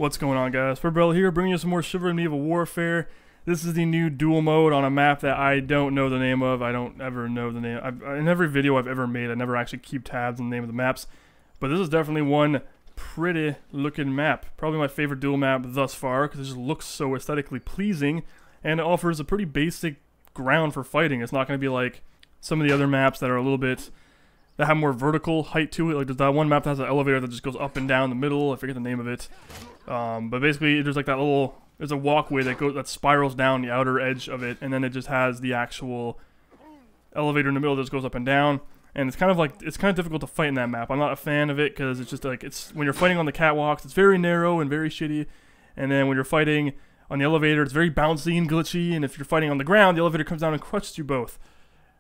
What's going on, guys? PepperBelly here, bringing you some more Chivalry Medieval Warfare. This is the new duel mode on a map that I don't know the name of. I don't ever know the name. In every video I've ever made, I never actually keep tabs on the name of the maps. But this is definitely one pretty looking map. Probably my favorite duel map thus far, because it just looks so aesthetically pleasing, and it offers a pretty basic ground for fighting. It's not going to be like some of the other maps that are a little bit... that have more vertical height to it. Like there's that one map that has an elevator that just goes up and down the middle. I forget the name of it. But basically there's like that little, there's a walkway that spirals down the outer edge of it, and then it just has the actual elevator in the middle that just goes up and down. And it's kind of difficult to fight in that map. I'm not a fan of it because it's just like, when you're fighting on the catwalks, it's very narrow and very shitty. And then when you're fighting on the elevator, it's very bouncy and glitchy. And if you're fighting on the ground, the elevator comes down and crushes you both.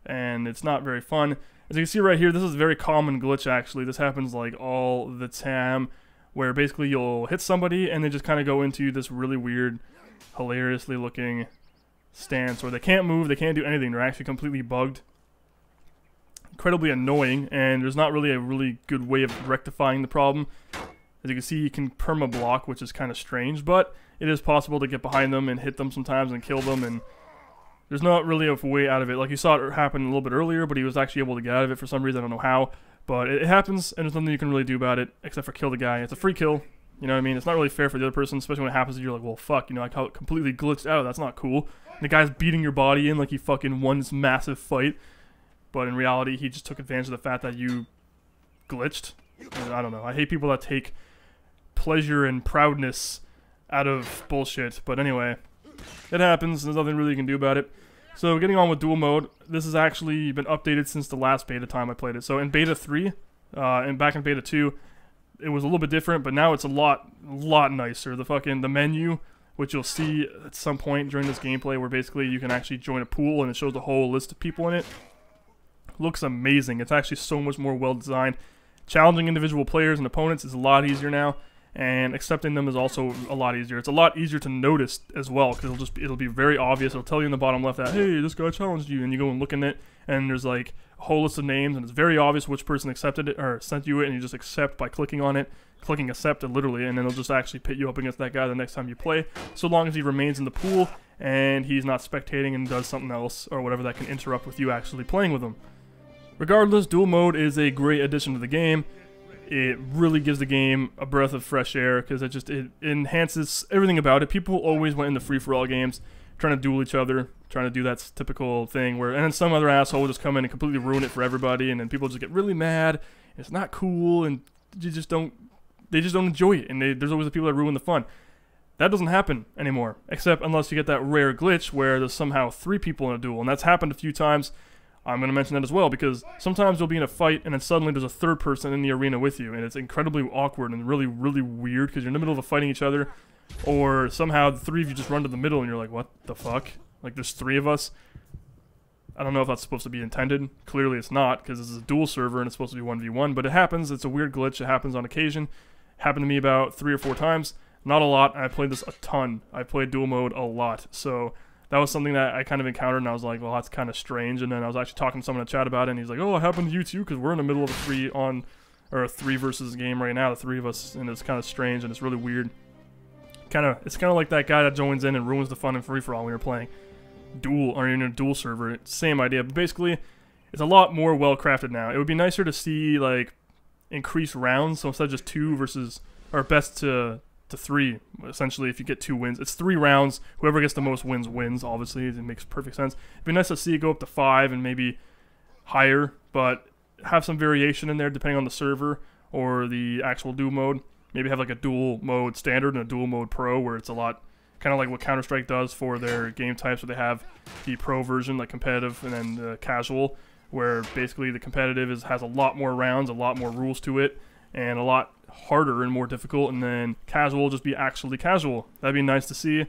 And it's not very fun. As you can see right here, this is a very common glitch actually. This happens like all the time, where basically you'll hit somebody and they just kind of go into this really weird, hilariously looking stance where they can't move, they can't do anything, they're actually completely bugged. Incredibly annoying, and there's not really a really good way of rectifying the problem. As you can see, you can perma-block, which is kind of strange, but it is possible to get behind them and hit them sometimes and kill them, and there's not really a way out of it. Like you saw it happen a little bit earlier, but he was actually able to get out of it for some reason. I don't know how, but it happens, and there's nothing you can really do about it except for kill the guy. It's a free kill, you know what I mean? It's not really fair for the other person, especially when it happens and you're like, well, fuck, you know, I got completely glitched out. That's not cool. And the guy's beating your body in like he fucking won this massive fight, but in reality, he just took advantage of the fact that you glitched. And I don't know. I hate people that take pleasure and proudness out of bullshit, but anyway, it happens. There's nothing really you can do about it. So getting on with duel mode, this has actually been updated since the last beta time I played it. So in beta 3, and back in beta 2, it was a little bit different, but now it's a lot nicer. The menu, which you'll see at some point during this gameplay, where basically you can actually join a pool and it shows the whole list of people in it, looks amazing. It's actually so much more well designed. Challenging individual players and opponents is a lot easier now, and accepting them is also a lot easier. It's a lot easier to notice as well, because it'll be very obvious. It'll tell you in the bottom left that, hey, this guy challenged you, and you go and look in it, and there's like a whole list of names, and it's very obvious which person accepted it or sent you it, and you just accept by clicking on it, clicking accept literally, and then it'll just actually pit you up against that guy the next time you play, so long as he remains in the pool and he's not spectating and does something else or whatever that can interrupt with you actually playing with him. Regardless, duel mode is a great addition to the game. It really gives the game a breath of fresh air, because it enhances everything about it. People always went into free-for-all games trying to duel each other, trying to do that typical thing where, and then some other asshole will just come in and completely ruin it for everybody, and then people just get really mad. It's not cool, and they just don't enjoy it, and there's always the people that ruin the fun. That doesn't happen anymore, except unless you get that rare glitch where there's somehow 3 people in a duel, and that's happened a few times. I'm going to mention that as well, because sometimes you'll be in a fight and then suddenly there's a 3rd person in the arena with you, and it's incredibly awkward and really weird, because you're in the middle of fighting each other, or somehow the 3 of you just run to the middle and you're like, what the fuck? Like, there's 3 of us? I don't know if that's supposed to be intended. Clearly it's not, because this is a duel server and it's supposed to be 1v1, but it happens. It's a weird glitch. It happens on occasion. Happened to me about 3 or 4 times. Not a lot. I played this a ton. I played duel mode a lot, so that was something that I kind of encountered, and I was like, well, that's kind of strange. And then I was actually talking to someone in the chat about it, and he's like, oh, it happened to you too, because we're in the middle of a 3 versus game right now, the 3 of us, and it's kind of strange, and it's really weird. It's kind of like that guy that joins in and ruins the fun in free-for-all when you're playing duel, or in a duel server. It's the same idea, but basically, it's a lot more well-crafted now. It would be nicer to see, like, increased rounds, so instead of just 2 versus, or best to 3, essentially. If you get 2 wins, it's 3 rounds. Whoever gets the most wins wins, obviously. It makes perfect sense. It'd be nice to see it go up to 5 and maybe higher, but have some variation in there depending on the server or the actual duel mode. Maybe have like a duel mode standard and a duel mode pro, where it's a lot kind of like what Counter-Strike does for their game types, where they have the pro version, like competitive, and then the casual, where basically the competitive has a lot more rounds, a lot more rules to it, and a lot harder and more difficult, and then casual will just be actually casual. That'd be nice to see.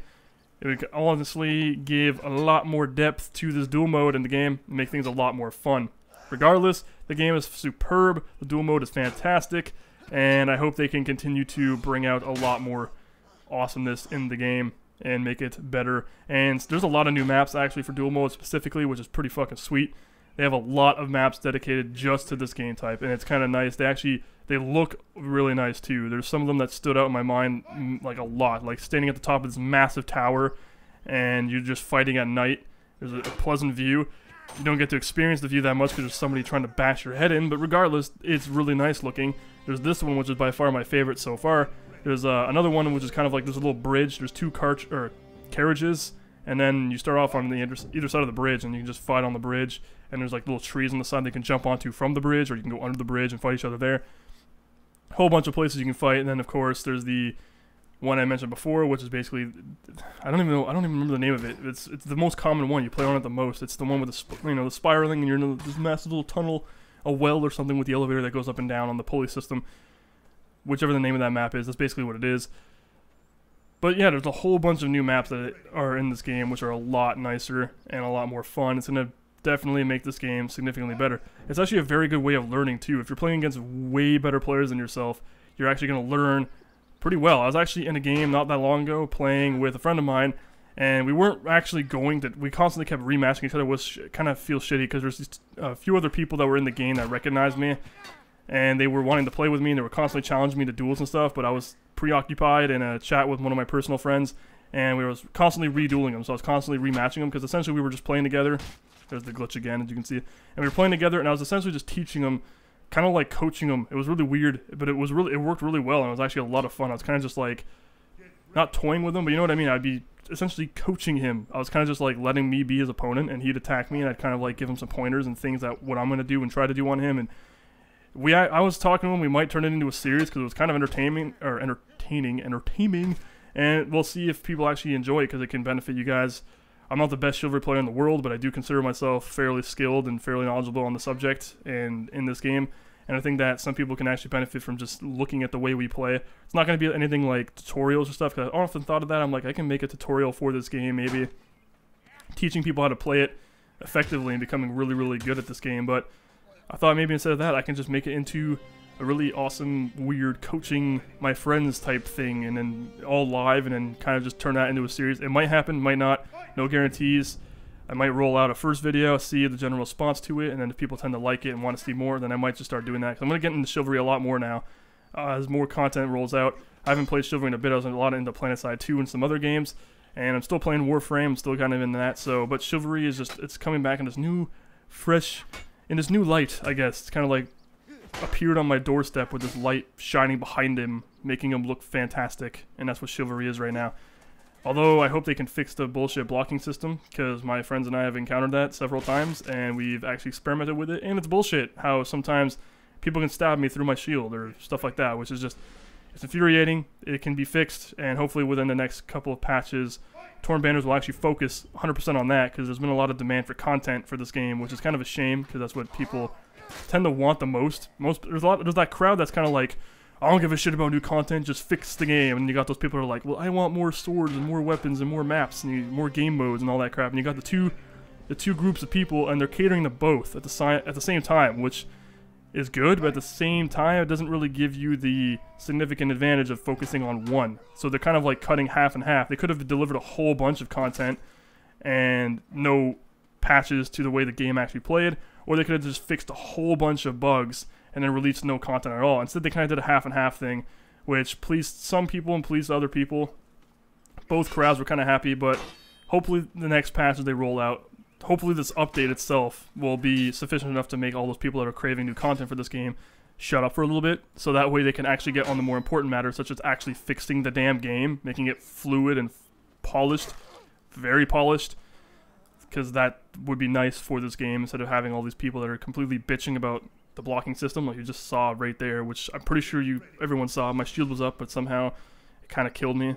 It would honestly give a lot more depth to this duel mode in the game and make things a lot more fun. Regardless, the game is superb, the duel mode is fantastic, and I hope they can continue to bring out a lot more awesomeness in the game and make it better. And there's a lot of new maps actually for duel mode specifically, which is pretty fucking sweet. They have a lot of maps dedicated just to this game type, and it's kind of nice. They look really nice too. There's some of them that stood out in my mind like a lot, like standing at the top of this massive tower, and you're just fighting at night. There's a pleasant view. You don't get to experience the view that much because there's somebody trying to bash your head in, but regardless, it's really nice looking. There's this one, which is by far my favorite so far. There's another one, which is kind of like this little bridge. There's two carriages, and then you start off on the either side of the bridge, and you can just fight on the bridge, and there's like little trees on the side they can jump onto from the bridge, or you can go under the bridge and fight each other there. Whole bunch of places you can fight, and then of course there's the one I mentioned before, which is basically, I don't even remember the name of it. It's the most common one. You play on it the most. It's the one with the the spiraling, and you're in this massive little tunnel, a well or something with the elevator that goes up and down on the pulley system. Whichever the name of that map is, that's basically what it is. But yeah, there's a whole bunch of new maps that are in this game, which are a lot nicer and a lot more fun. It's gonna definitely make this game significantly better. It's actually a very good way of learning too. If you're playing against way better players than yourself, you're actually going to learn pretty well. I was actually in a game not that long ago playing with a friend of mine, and we weren't actually we constantly kept rematching each other, which kind of feels shitty because there's just a few other people that were in the game that recognized me, and they were wanting to play with me, and they were constantly challenging me to duels and stuff, but I was preoccupied in a chat with one of my personal friends, and we were constantly redueling them, so I was constantly rematching them because essentially we were just playing together. There's the glitch again, as you can see. And we were playing together, and I was essentially just teaching them, kind of like coaching them. It was really weird, but it worked really well, and it was actually a lot of fun. I was kind of just like, not toying with him, but you know what I mean? I'd be essentially coaching him. I was kind of just like letting me be his opponent, and he'd attack me, and I'd kind of like give him some pointers and things that what I'm going to do and try to do on him. And I was talking to him, we might turn it into a series because it was kind of entertaining, and we'll see if people actually enjoy it because it can benefit you guys. I'm not the best Chivalry player in the world, but I do consider myself fairly skilled and fairly knowledgeable on the subject and in this game. And I think that some people can actually benefit from just looking at the way we play. It's not going to be anything like tutorials or stuff, because I often thought of that. I'm like, I can make a tutorial for this game, maybe teaching people how to play it effectively and becoming really, really good at this game. But I thought maybe instead of that, I can just make it into a really awesome, weird coaching my friends type thing, and then all live, and then kind of just turn that into a series. It might happen, might not, no guarantees. I might roll out a first video, see the general response to it, and then if people tend to like it and want to see more, then I might just start doing that. 'Cause I'm going to get into Chivalry a lot more now as more content rolls out. I haven't played Chivalry in a bit. I was a lot into PlanetSide 2 and some other games, and I'm still playing Warframe. I'm still kind of in that. So, but Chivalry is just, it's coming back in this new, fresh, in this new light, I guess. It's kind of like appeared on my doorstep with this light shining behind him, making him look fantastic, and that's what Chivalry is right now. Although I hope they can fix the bullshit blocking system, because my friends and I have encountered that several times, and we've actually experimented with it, and it's bullshit how sometimes people can stab me through my shield or stuff like that, which is just, it's infuriating. It can be fixed, and hopefully within the next couple of patches, Torn Banners will actually focus 100% on that, because there's been a lot of demand for content for this game, which is kind of a shame, because that's what people tend to want the most. There's that crowd that's kind of like, I don't give a shit about new content, just fix the game. And you got those people who are like, well, I want more swords and more weapons and more maps and more game modes and all that crap. And you got the two groups of people, and they're catering to both at the same time, which is good, but at the same time, it doesn't really give you the significant advantage of focusing on one. So they're kind of like cutting half and half. They could have delivered a whole bunch of content and no patches to the way the game actually played, or they could have just fixed a whole bunch of bugs and then released no content at all. Instead, they kind of did a half and half thing, which pleased some people and pleased other people. Both crowds were kind of happy, but hopefully the next patches they roll out, hopefully this update itself will be sufficient enough to make all those people that are craving new content for this game shut up for a little bit, so that way they can actually get on the more important matters, such as actually fixing the damn game, making it fluid and polished, very polished, because that would be nice for this game, instead of having all these people that are completely bitching about the blocking system, like you just saw right there, which I'm pretty sure everyone saw. My shield was up, but somehow it kind of killed me.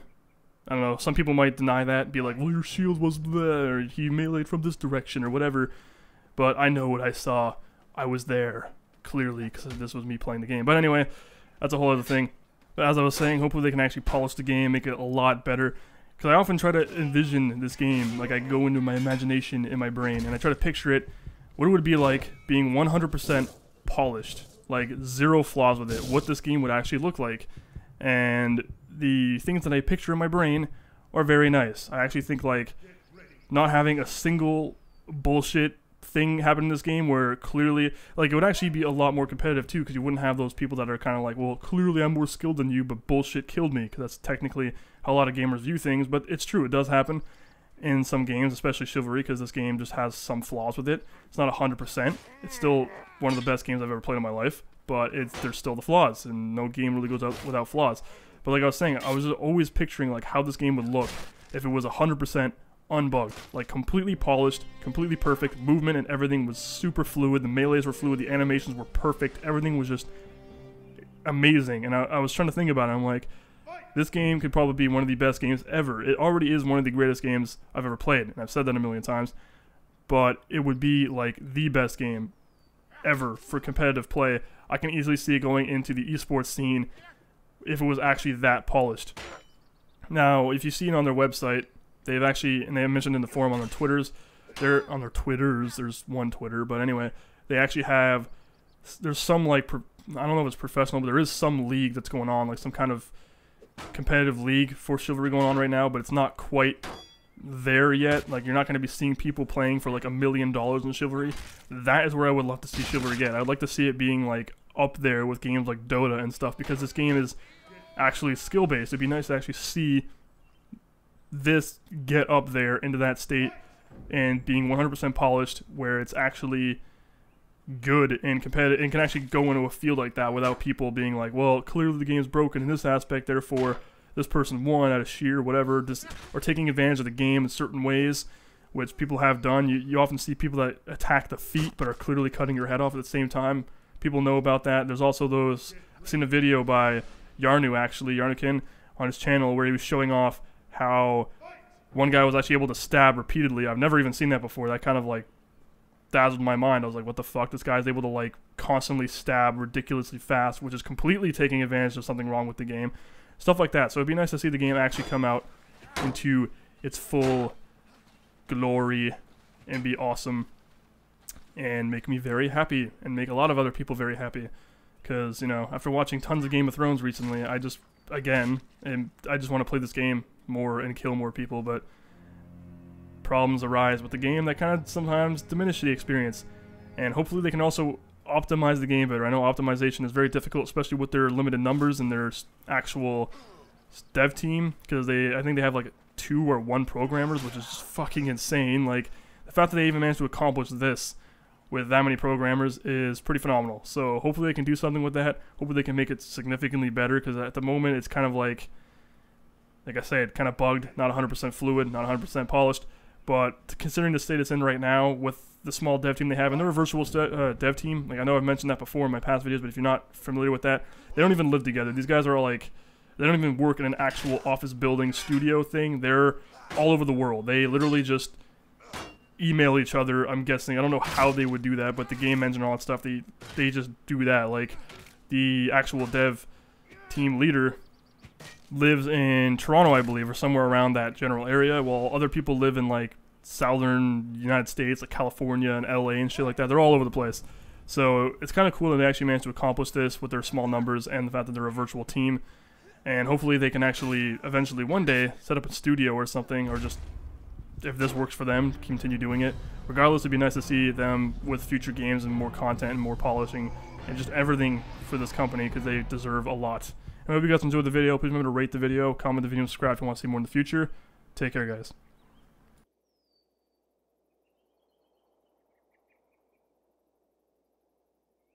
I don't know, some people might deny that, be like, well, your shield was there, he meleeed from this direction, or whatever, but I know what I saw. I was there, clearly, because this was me playing the game. But anyway, that's a whole other thing. But as I was saying, hopefully they can actually polish the game, make it a lot better, because I often try to envision this game, like I go into my imagination in my brain, and I try to picture it, what it would be like being 100% polished, like zero flaws with it, what this game would actually look like. And the things that I picture in my brain are very nice. I actually think like not having a single bullshit thing happen in this game where clearly, like, it would actually be a lot more competitive too, because you wouldn't have those people that are kind of like, well, clearly I'm more skilled than you, but bullshit killed me, because that's technically how a lot of gamers view things. But it's true, it does happen in some games, especially Chivalry, because this game just has some flaws with it. It's not 100%. It's still one of the best games I've ever played in my life, but there's still the flaws, and no game really goes out without flaws. But like I was saying, I was always picturing like how this game would look if it was 100% unbugged, like completely polished, completely perfect. Movement and everything was super fluid. The melees were fluid. The animations were perfect. Everything was just amazing. And I was trying to think about it. I'm like, this game could probably be one of the best games ever. It already is one of the greatest games I've ever played, and I've said that a million times. But it would be like the best game ever for competitive play. I can easily see it going into the esports scene if it was actually that polished. Now, if you see it on their website, they've actually, and they have mentioned in the forum on their Twitters, there's one Twitter, but anyway, they actually have, there's some like, I don't know if it's professional, but there is some league that's going on, like some kind of competitive league for Chivalry going on right now, but it's not quite there yet. Like, you're not going to be seeing people playing for like $1 million in Chivalry. That is where I would love to see Chivalry get. I'd like to see it being like up there with games like Dota and stuff, because this game is actually skill-based. It'd be nice to actually see this get up there into that state and being 100% polished, where it's actually good and competitive and can actually go into a field like that without people being like, well, clearly the game's broken in this aspect, therefore this person won out of sheer whatever, just, or taking advantage of the game in certain ways, which people have done. You often see people that attack the feet but are clearly cutting your head off at the same time. People know about that. There's also those, I've seen a video by Yarnukin on his channel where he was showing off how one guy was actually able to stab repeatedly. I've never even seen that before. That kind of like dazzled my mind. I was like, what the fuck? This guy's able to like constantly stab ridiculously fast, which is completely taking advantage of something wrong with the game. Stuff like that. So it'd be nice to see the game actually come out into its full glory and be awesome and make me very happy and make a lot of other people very happy. Because, you know, after watching tons of Game of Thrones recently, I just want to play this game more and kill more people, but problems arise with the game that kind of sometimes diminish the experience. And hopefully they can also optimize the game better. I know optimization is very difficult, especially with their limited numbers and their actual dev team, because I think they have like 2 or 1 programmers, which is just fucking insane. Like, the fact that they even managed to accomplish this with that many programmers is pretty phenomenal. So hopefully they can do something with that. Hopefully they can make it significantly better, because at the moment it's kind of like I said, kind of bugged, not 100% fluid, not 100% polished. But considering the state it's in right now with the small dev team they have, and they're a virtual dev team, like I know I've mentioned that before in my past videos, but if you're not familiar with that, they don't even live together. These guys are all like, they don't even work in an actual office building studio thing. They're all over the world. They literally just email each other, I'm guessing. I don't know how they would do that, but the game engine and all that stuff, they just do that. Like, the actual dev team leader lives in Toronto, I believe, or somewhere around that general area, while other people live in like southern United States, like California and LA and shit like that. They're all over the place. So it's kind of cool that they actually managed to accomplish this with their small numbers and the fact that they're a virtual team. And hopefully they can actually eventually one day set up a studio or something, or just, if this works for them, continue doing it. Regardless, it'd be nice to see them with future games and more content and more polishing and just everything for this company, because they deserve a lot. I hope you guys enjoyed the video. Please remember to rate the video, comment the video, and subscribe if you want to see more in the future. Take care, guys.